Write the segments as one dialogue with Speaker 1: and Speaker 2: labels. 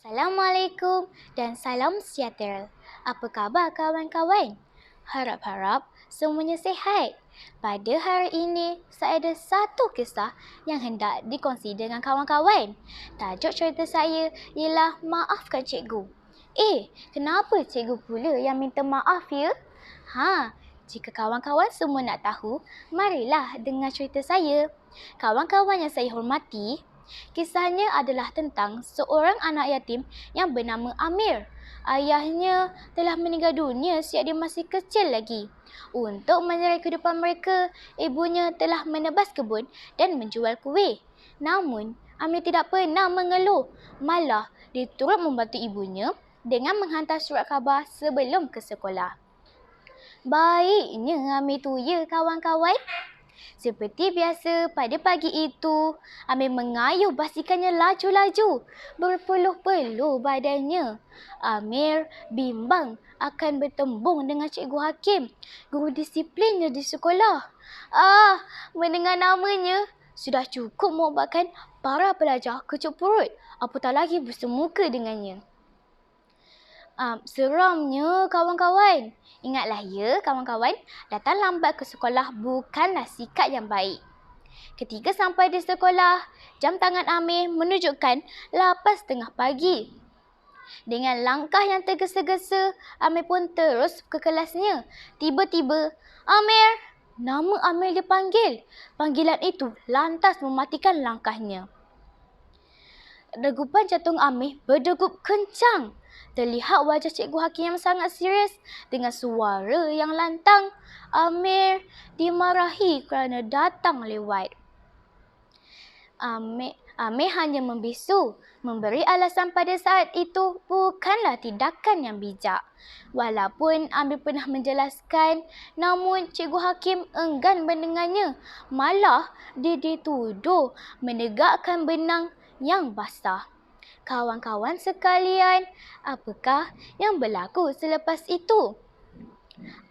Speaker 1: Assalamualaikum dan salam sejahtera. Apa khabar kawan-kawan? Harap-harap semuanya sihat. Pada hari ini, saya ada satu kisah yang hendak dikongsi dengan kawan-kawan. Tajuk cerita saya ialah Maafkan Cikgu. Kenapa cikgu pula yang minta maaf ya? Jika kawan-kawan semua nak tahu, marilah dengar cerita saya. Kawan-kawan yang saya hormati, kisahnya adalah tentang seorang anak yatim yang bernama Amir. Ayahnya telah meninggal dunia sejak dia masih kecil lagi. Untuk menyerah kehidupan mereka, ibunya telah menebas kebun dan menjual kuih. Namun, Amir tidak pernah mengeluh. Malah, dia turut membantu ibunya dengan menghantar surat khabar sebelum ke sekolah. Baiknya Amir tu ya kawan-kawan. Seperti biasa, pada pagi itu, Amir mengayuh basikalnya laju-laju, berpeluh-peluh badannya. Amir bimbang akan bertembung dengan Cikgu Hakim, guru disiplinnya di sekolah. Mendengar namanya, sudah cukup membuatkan para pelajar kecut perut, apatah lagi bersemuka dengannya. Seramnya kawan-kawan. Ingatlah ya kawan-kawan, datang lambat ke sekolah bukanlah sikap yang baik. Ketika sampai di sekolah, jam tangan Amir menunjukkan 8:30 pagi. Dengan langkah yang tergesa-gesa, Amir pun terus ke kelasnya. Tiba-tiba, Amir! Nama Amir dipanggil. Panggilan itu lantas mematikan langkahnya. Degupan jantung Amir berdegup kencang. Terlihat wajah Cikgu Hakim yang sangat serius dengan suara yang lantang. Amir dimarahi kerana datang lewat. Amir hanya membisu. Memberi alasan pada saat itu bukanlah tindakan yang bijak. Walaupun Amir pernah menjelaskan, namun Cikgu Hakim enggan mendengarnya. Malah dia dituduh menegakkan benang yang basah. Kawan-kawan sekalian, apakah yang berlaku selepas itu?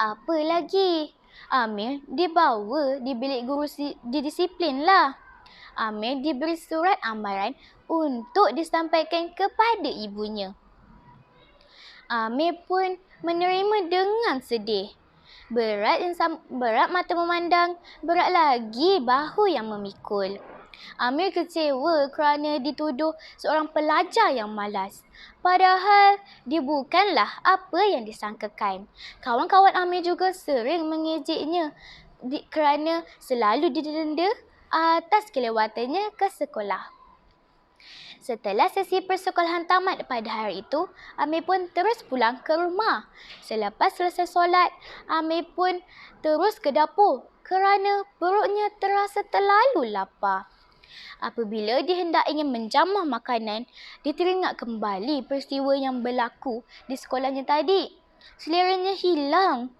Speaker 1: Apa lagi? Amir dibawa di bilik guru disiplin lah. Amir diberi surat amaran untuk disampaikan kepada ibunya. Amir pun menerima dengan sedih. Berat mata memandang, berat lagi bahu yang memikul. Amir kecewa kerana dituduh seorang pelajar yang malas. Padahal dia bukanlah apa yang disangkakan. Kawan-kawan Amir juga sering mengejeknya kerana selalu didenda atas kelewatannya ke sekolah. Setelah sesi persekolahan tamat pada hari itu, Amir pun terus pulang ke rumah. Selepas selesai solat, Amir pun terus ke dapur kerana perutnya terasa terlalu lapar. Apabila dia hendak ingin menjamah makanan, dia teringat kembali peristiwa yang berlaku di sekolahnya tadi. Seleranya hilang.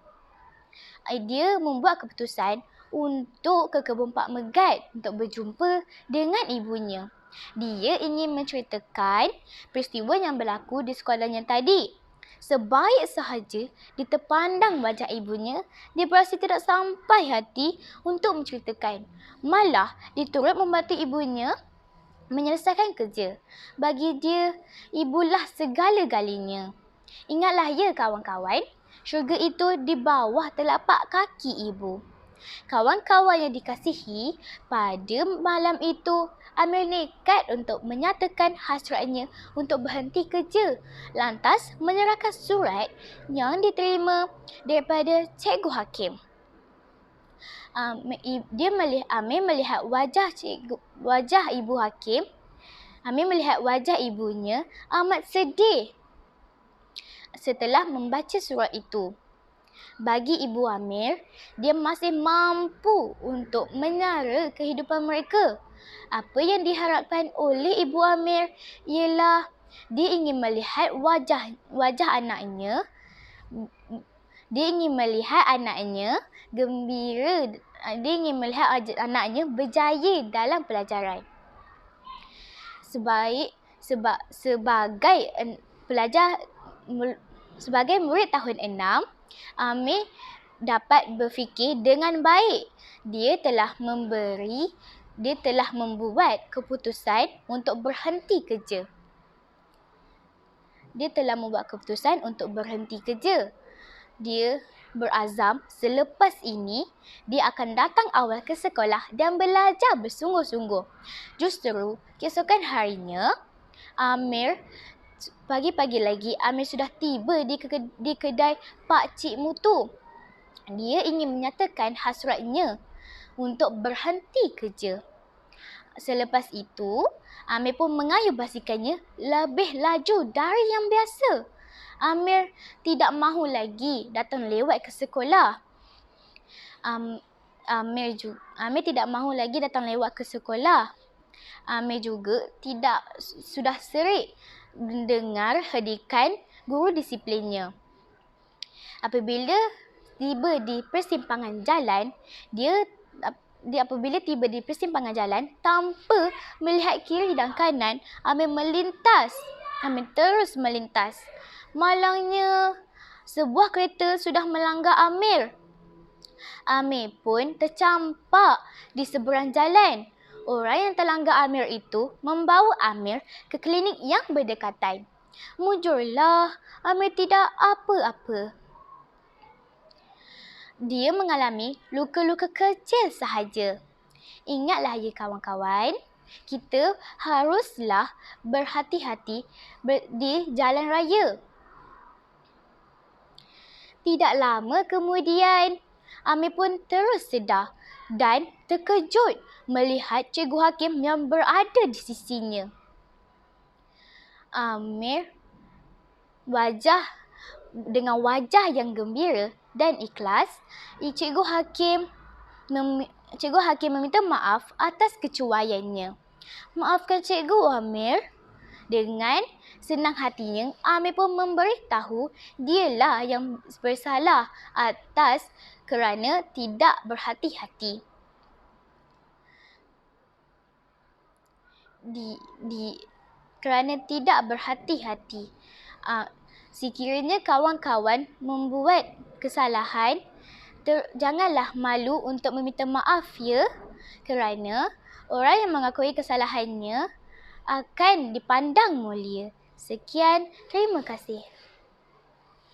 Speaker 1: Dia membuat keputusan untuk ke kebun Pak Megat untuk berjumpa dengan ibunya. Dia ingin menceritakan peristiwa yang berlaku di sekolahnya tadi. Sebaik sahaja dia terpandang wajah ibunya, dia berasa tidak sampai hati untuk menceritakan. Malah, dia turut membantu ibunya menyelesaikan kerja. Bagi dia, ibulah segala-galanya. Ingatlah ya kawan-kawan, syurga itu di bawah telapak kaki ibu. Kawan-kawan yang dikasihi, pada malam itu, Amir nekat untuk menyatakan hasratnya untuk berhenti kerja. Lantas menyerahkan surat yang diterima daripada Cikgu Hakim. Amir melihat wajah Ibu Hakim. Amir melihat wajah ibunya amat sedih setelah membaca surat itu. Bagi Ibu Amir, dia masih mampu untuk menyara kehidupan mereka. Apa yang diharapkan oleh Ibu Amir ialah dia ingin melihat wajah anaknya. Dia ingin melihat anaknya gembira. Dia ingin melihat anaknya berjaya dalam pelajaran. Sebagai murid tahun 6, Amir dapat berfikir dengan baik. Dia telah membuat keputusan untuk berhenti kerja. dia telah membuat keputusan untuk berhenti kerja. Dia berazam selepas ini dia akan datang awal ke sekolah dan belajar bersungguh-sungguh. Justru keesokan harinya, pagi-pagi lagi Amir sudah tiba di kedai Pak Cik Mutu. Dia ingin menyatakan hasratnya untuk berhenti kerja. Selepas itu, Amir pun mengayuh basikalnya lebih laju dari yang biasa. Amir tidak mahu lagi datang lewat ke sekolah. Amir tidak mahu lagi datang lewat ke sekolah. Amir juga sudah serik mendengar hedikan guru disiplinnya. Apabila tiba di persimpangan jalan, tanpa melihat kiri dan kanan, Amir terus melintas. Malangnya, sebuah kereta sudah melanggar Amir. Amir pun tercampak di seberang jalan. Orang yang terlanggar Amir itu membawa Amir ke klinik yang berdekatan. Mujurlah, Amir tidak apa-apa. Dia mengalami luka-luka kecil sahaja. Ingatlah ya kawan-kawan, kita haruslah berhati-hati di jalan raya. Tidak lama kemudian, Amir pun terus sedar dan terkejut melihat Cikgu Hakim yang berada di sisinya. Amir dengan wajah yang gembira dan ikhlas, Cikgu Hakim meminta maaf atas kecuaiannya. Maafkan Cikgu Amir. Dengan senang hatinya, Amir pun memberitahu dialah yang bersalah atas kerana tidak berhati-hati. Kerana tidak berhati-hati. Sekiranya kawan-kawan membuat kesalahan, janganlah malu untuk meminta maaf ya, kerana orang yang mengakui kesalahannya akan dipandang mulia. Sekian, terima kasih.